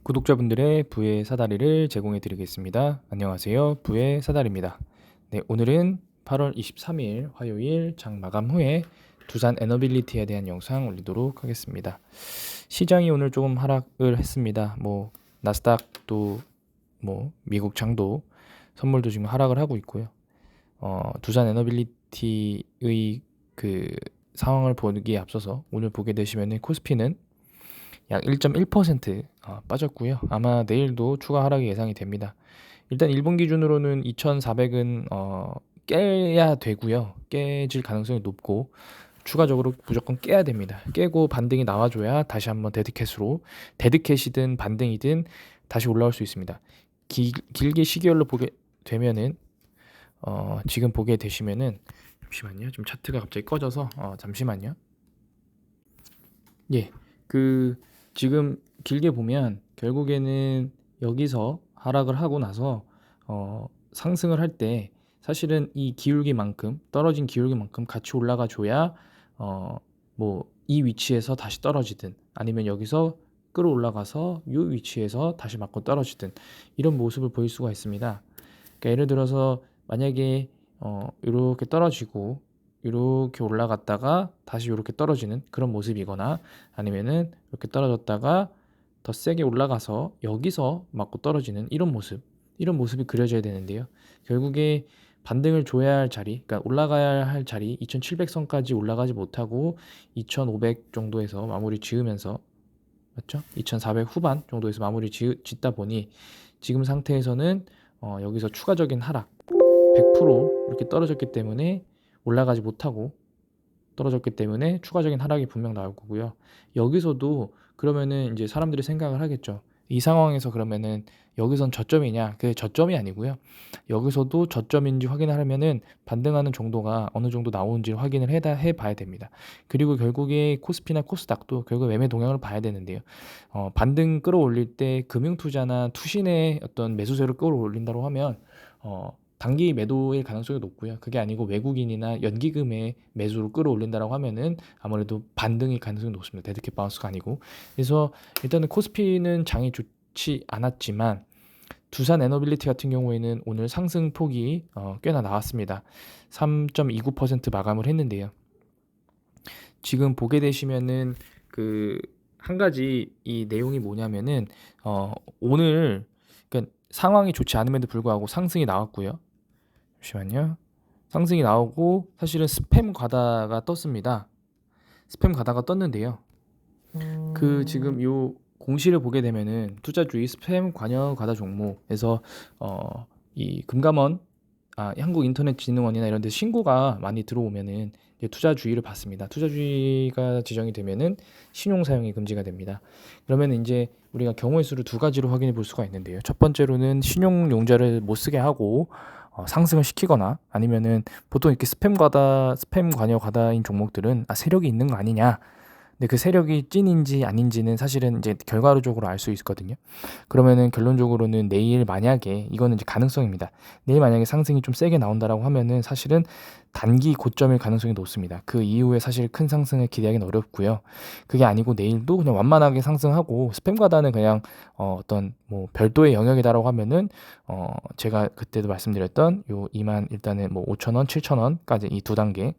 구독자분들의 부의 사다리를 제공해 드리겠습니다. 안녕하세요. 부의 사다리입니다. 네, 오늘은 8월 23일 화요일 장 마감 후에 두산 에너빌리티에 대한 영상 올리도록 하겠습니다. 시장이 오늘 조금 하락을 했습니다. 나스닥도 미국 장도 선물도 지금 하락을 하고 있고요. 두산 에너빌리티의 그 상황을 보기에 앞서서 오늘 보게 되시면 코스피는 약 1.1% 빠졌고요. 아마 내일도 추가 하락이 예상이 됩니다. 일단 일본 기준으로는 2,400은 깨야 되고요. 깨질 가능성이 높고 추가적으로 무조건 깨야 됩니다. 깨고 반등이 나와줘야 다시 한번 데드캣이든 반등이든 다시 올라올 수 있습니다. 길게 시계열로 보게 되면은 지금 보게 되시면은 잠시만요. 좀 차트가 갑자기 꺼져서 잠시만요. 예, 지금 길게 보면 결국에는 여기서 하락을 하고 나서 상승을 할 때 사실은 이 기울기만큼 떨어진 기울기만큼 같이 올라가 줘야 이 위치에서 다시 떨어지든 아니면 여기서 끌어올라가서 이 위치에서 다시 맞고 떨어지든 이런 모습을 보일 수가 있습니다. 그러니까 예를 들어서 만약에 이렇게 떨어지고 이렇게 올라갔다가 다시 이렇게 떨어지는 그런 모습이거나 아니면은 이렇게 떨어졌다가 더 세게 올라가서 여기서 맞고 떨어지는 이런 모습이 그려져야 되는데요. 결국에 반등을 줘야 할 자리, 그러니까 올라가야 할 자리 2700선까지 올라가지 못하고 2500 정도에서 마무리 지으면서 맞죠? 2400 후반 정도에서 마무리 짓다 보니 지금 상태에서는 여기서 추가적인 하락 100% 이렇게 떨어졌기 때문에 올라가지 못하고 떨어졌기 때문에 추가적인 하락이 분명 나올 거고요. 여기서도 그러면은 이제 사람들이 생각을 하겠죠. 이 상황에서 그러면은 여기선 저점이냐? 그게 저점이 아니고요. 여기서도 저점인지 확인하려면은 반등하는 정도가 어느 정도 나오는지 확인을 해 봐야 됩니다. 그리고 결국에 코스피나 코스닥도 결국 매매 동향을 봐야 되는데요. 반등 끌어올릴 때 금융투자나 투신의 어떤 매수세를 끌어올린다고 하면 단기 매도일 가능성이 높고요. 그게 아니고 외국인이나 연기금의 매수로 끌어올린다라고 하면은 아무래도 반등일 가능성이 높습니다. 데드캣 바운스가 아니고. 그래서 일단은 코스피는 장이 좋지 않았지만 두산 에너빌리티 같은 경우에는 오늘 상승폭이 꽤나 나왔습니다. 3.29% 마감을 했는데요. 지금 보게 되시면은 한 가지 이 내용이 뭐냐면은 오늘 그러니까 상황이 좋지 않음에도 불구하고 상승이 나왔고요. 잠시만요. 상승이 나오고 사실은 스팸 과다가 떴습니다. 스팸 과다가 떴는데요. 지금 요 공시를 보게 되면은 투자주의 스팸 관여 과다 종목에서 이 금감원 한국인터넷진흥원이나 이런 데 신고가 많이 들어오면은 이제 투자주의를 받습니다. 투자주의가 지정이 되면은 신용 사용이 금지가 됩니다. 그러면 이제 우리가 경우의 수를 두 가지로 확인해 볼 수가 있는데요. 첫 번째로는 신용 용자를 못 쓰게 하고 상승을 시키거나 아니면은 보통 이렇게 스팸 관여 과다인 종목들은 세력이 있는 거 아니냐. 근데 그 세력이 찐인지 아닌지는 사실은 이제 결과론적으로 알 수 있거든요. 그러면은 결론적으로는 내일 만약에 이거는 이제 가능성입니다. 내일 만약에 상승이 좀 세게 나온다라고 하면은 사실은 단기 고점일 가능성이 높습니다. 그 이후에 사실 큰 상승을 기대하기는 어렵고요. 그게 아니고 내일도 그냥 완만하게 상승하고 스팸 과다는 그냥 어떤 별도의 영역이다라고 하면은 제가 그때도 말씀드렸던 요 2만 일단은 5,000원, 7,000원까지 이 두 단계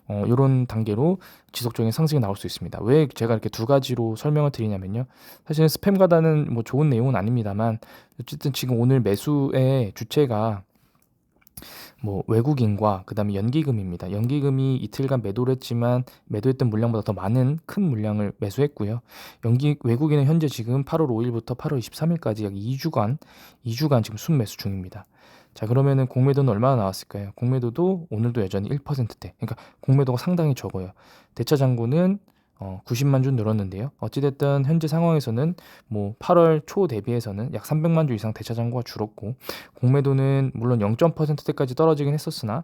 요런 단계로 지속적인 상승이 나올 수 있습니다. 왜 제가 이렇게 두 가지로 설명을 드리냐면요. 사실은 스팸 과다는 좋은 내용은 아닙니다만 어쨌든 지금 오늘 매수의 주체가 외국인과 그다음에 연기금입니다. 연기금이 이틀간 매도를 했지만 매도했던 물량보다 더 많은 큰 물량을 매수했고요. 외국인은 현재 지금 8월 5일부터 8월 23일까지 약 2주간 지금 순매수 중입니다. 자, 그러면은 공매도는 얼마나 나왔을까요? 공매도도 오늘도 여전히 1%대. 그러니까 공매도가 상당히 적어요. 대차 잔고는 90만 주 늘었는데요. 어찌됐든 현재 상황에서는 8월 초 대비해서는 약 300만 주 이상 대차 잔고가 줄었고 공매도는 물론 0.%대까지 떨어지긴 했었으나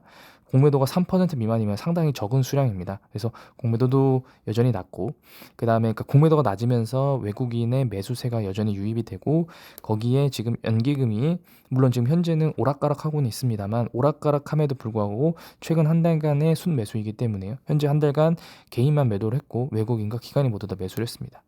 공매도가 3% 미만이면 상당히 적은 수량입니다. 그래서 공매도도 여전히 낮고, 그다음에 그러니까 공매도가 낮으면서 외국인의 매수세가 여전히 유입이 되고, 거기에 지금 연기금이 물론 지금 현재는 오락가락하고는 있습니다만, 오락가락함에도 불구하고 최근 한 달간의 순매수이기 때문에요. 현재 한 달간 개인만 매도를 했고 외국인과 기관이 모두 다 매수를 했습니다.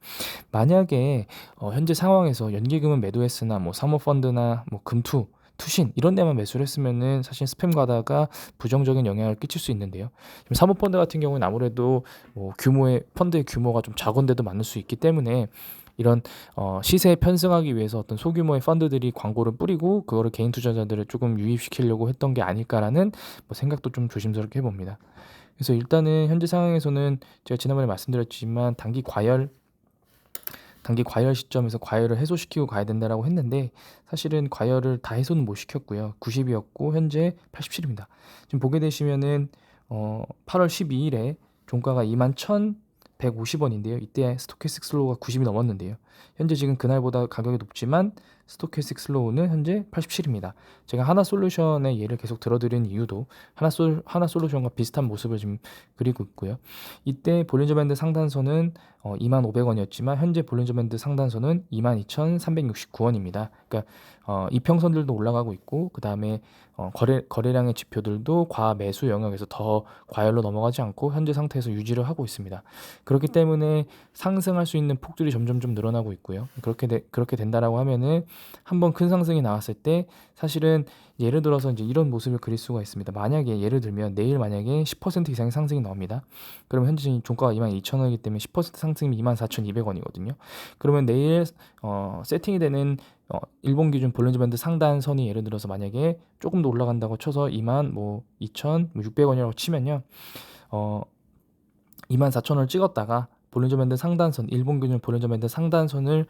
만약에 현재 상황에서 연기금은 매도했으나 뭐 사모펀드나 뭐 금투, 투신 이런 데만 매수를 했으면은 사실 스팸 과다가 부정적인 영향을 끼칠 수 있는데요. 지금 사모펀드 같은 경우는 아무래도 뭐 규모의 펀드의 규모가 좀 작은데도 많을 수 있기 때문에 이런 시세에 편승하기 위해서 어떤 소규모의 펀드들이 광고를 뿌리고 그거를 개인 투자자들을 조금 유입시키려고 했던 게 아닐까라는 뭐 생각도 좀 조심스럽게 해봅니다. 그래서 일단은 현재 상황에서는 제가 지난번에 말씀드렸지만 단기 과열 시점에서 과열을 해소시키고 가야 된다라고 했는데, 사실은 과열을 다 해소는 못 시켰고요. 90이었고 현재 87입니다. 지금 보게 되시면은 8월 12일에 종가가 21,150원인데요. 이때 스토캐스틱 슬로우가 90이 넘었는데요. 현재 지금 그날보다 가격이 높지만 스토캐스틱 슬로우는 현재 87입니다. 제가 하나솔루션의 예를 계속 들어드린 이유도 하나솔루션과 비슷한 모습을 지금 그리고 있고요. 이때 볼린저 밴드 상단선은 2,500원이었지만 현재 볼린저 밴드 상단선은 22,369원입니다. 그러니까 이평선들도 올라가고 있고, 그 다음에 거래량의 지표들도 과매수 영역에서 더 과열로 넘어가지 않고 현재 상태에서 유지를 하고 있습니다. 그렇기 때문에 상승할 수 있는 폭들이 점점 좀 늘어나고 있고요. 그렇게 된다라고 하면은 한번 큰 상승이 나왔을 때 사실은 예를 들어서 이제 이런 모습을 그릴 수가 있습니다. 만약에 예를 들면 내일 만약에 10% 이상의 상승이 나옵니다. 그러면 현재 종가가 22,000원이기 때문에 10% 상승이면 24,200원이거든요. 그러면 내일 세팅이 되는 일본 기준 볼린저 밴드 상단선이 예를 들어서 만약에 조금 더 올라간다고 쳐서 22,600원이라고 치면요. 24,000원을 찍었다가 볼린저 밴드 상단선, 일본 기준 볼린저 밴드 상단선을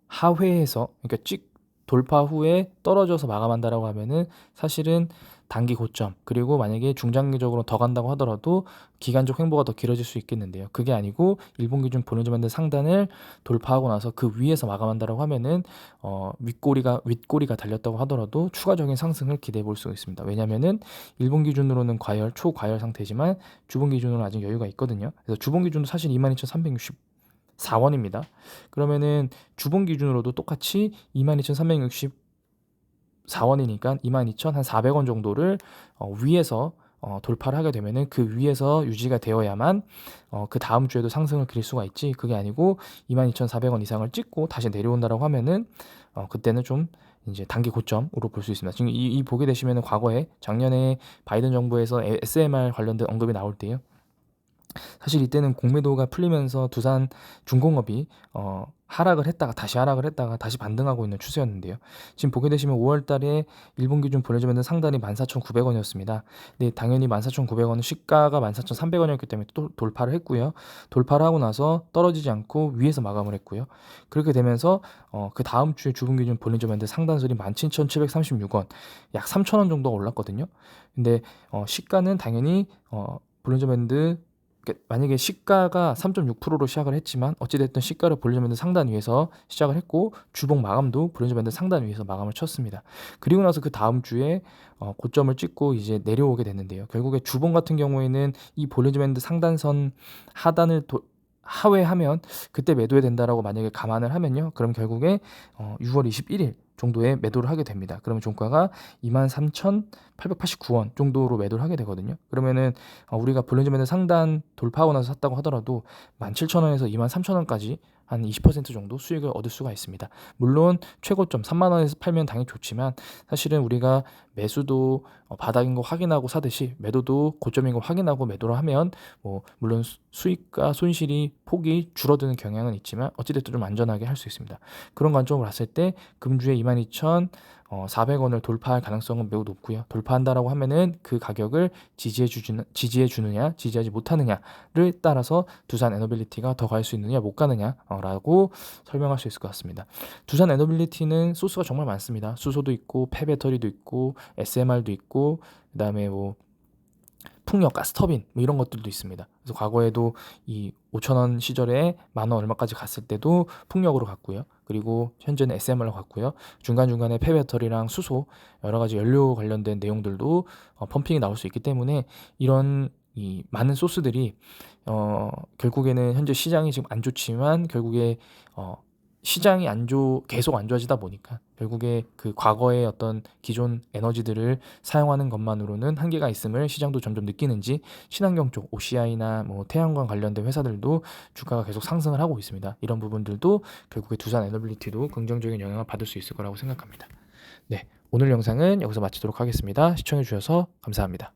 하회해서, 그러니까 돌파 후에 떨어져서 마감한다라고 하면은 사실은 단기 고점, 그리고 만약에 중장기적으로 더 간다고 하더라도 기간적 횡보가 더 길어질 수 있겠는데요. 그게 아니고 일본 기준 볼린저 밴드 상단을 돌파하고 나서 그 위에서 마감한다라고 하면은 윗꼬리가 달렸다고 하더라도 추가적인 상승을 기대해 볼 수 있습니다. 왜냐면은 일본 기준으로는 초과열 상태지만 주봉 기준으로는 아직 여유가 있거든요. 그래서 주봉 기준도 사실 22,364원입니다. 그러면은 주봉 기준으로도 똑같이 22,364원이니까 22,400원 정도를 위에서 돌파를 하게 되면은 그 위에서 유지가 되어야만 그 다음 주에도 상승을 그릴 수가 있지, 그게 아니고 22,400원 이상을 찍고 다시 내려온다라고 하면은 그때는 좀 이제 단기 고점으로 볼 수 있습니다. 지금 이 보게 되시면은 과거에 작년에 바이든 정부에서 SMR 관련된 언급이 나올 때요. 사실 이때는 공매도가 풀리면서 두산 중공업이 하락을 했다가 다시 반등하고 있는 추세였는데요. 지금 보게 되시면 5월 달에 일본 기준 보내주면 상단이 14,900원이었습니다. 근데 당연히 14,900원은 시가가 14,300원이었기 때문에 또 돌파를 했고요. 돌파를 하고 나서 떨어지지 않고 위에서 마감을 했고요. 그렇게 되면서 그 다음 주에 주분 기준 보내주면 상단선이 17,736원, 약 3,000원 정도가 올랐거든요. 근데 시가는 당연히 볼린저 밴드, 만약에 시가가 3.6%로 시작을 했지만 어찌됐든 시가를 볼린저 밴드 상단 위에서 시작을 했고 주봉 마감도 볼린저 밴드 상단 위에서 마감을 쳤습니다. 그리고 나서 그 다음 주에 고점을 찍고 이제 내려오게 됐는데요. 결국에 주봉 같은 경우에는 이 볼린저 밴드 상단선 하단을 하회하면 그때 매도해야 된다라고 만약에 감안을 하면요. 그럼 결국에 6월 21일 정도에 매도를 하게 됩니다. 그러면 종가가 23,889원 정도로 매도를 하게 되거든요. 그러면은 우리가 볼린저 밴드 상단 돌파하고 나서 샀다고 하더라도 17,000원에서 23,000원까지 한 20% 정도 수익을 얻을 수가 있습니다. 물론 최고점 3만 원에서 팔면 당연히 좋지만 사실은 우리가 매수도 바닥인 거 확인하고 사듯이 매도도 고점인 거 확인하고 매도를 하면 뭐 물론 수익과 손실이 폭이 줄어드는 경향은 있지만 어찌됐든 좀 안전하게 할 수 있습니다. 그런 관점으로 봤을 때 금주에 22,400원을 돌파할 가능성은 매우 높고요. 돌파한다라고 하면은 그 가격을 지지해 주느냐 지지하지 못하느냐를 따라서 두산 에너빌리티가 더 갈 수 있느냐 못 가느냐라고 설명할 수 있을 것 같습니다. 두산 에너빌리티는 소스가 정말 많습니다. 수소도 있고 폐배터리도 있고 SMR도 있고 그다음에 뭐 풍력, 가스터빈 뭐 이런 것들도 있습니다. 그래서 과거에도 이 5,000원 시절에 10,000원 얼마까지 갔을 때도 풍력으로 갔고요. 그리고 현재는 SMR로 갔고요. 중간중간에 폐배터리랑 수소 여러 가지 연료 관련된 내용들도 펌핑이 나올 수 있기 때문에 이런 이 많은 소스들이 결국에는 현재 시장이 지금 안 좋지만 결국에 시장이 계속 안 좋아지다 보니까 결국에 그 과거의 어떤 기존 에너지들을 사용하는 것만으로는 한계가 있음을 시장도 점점 느끼는지 친환경 쪽 OCI나 뭐 태양광 관련된 회사들도 주가가 계속 상승을 하고 있습니다. 이런 부분들도 결국에 두산 에너빌리티도 긍정적인 영향을 받을 수 있을 거라고 생각합니다. 네, 오늘 영상은 여기서 마치도록 하겠습니다. 시청해 주셔서 감사합니다.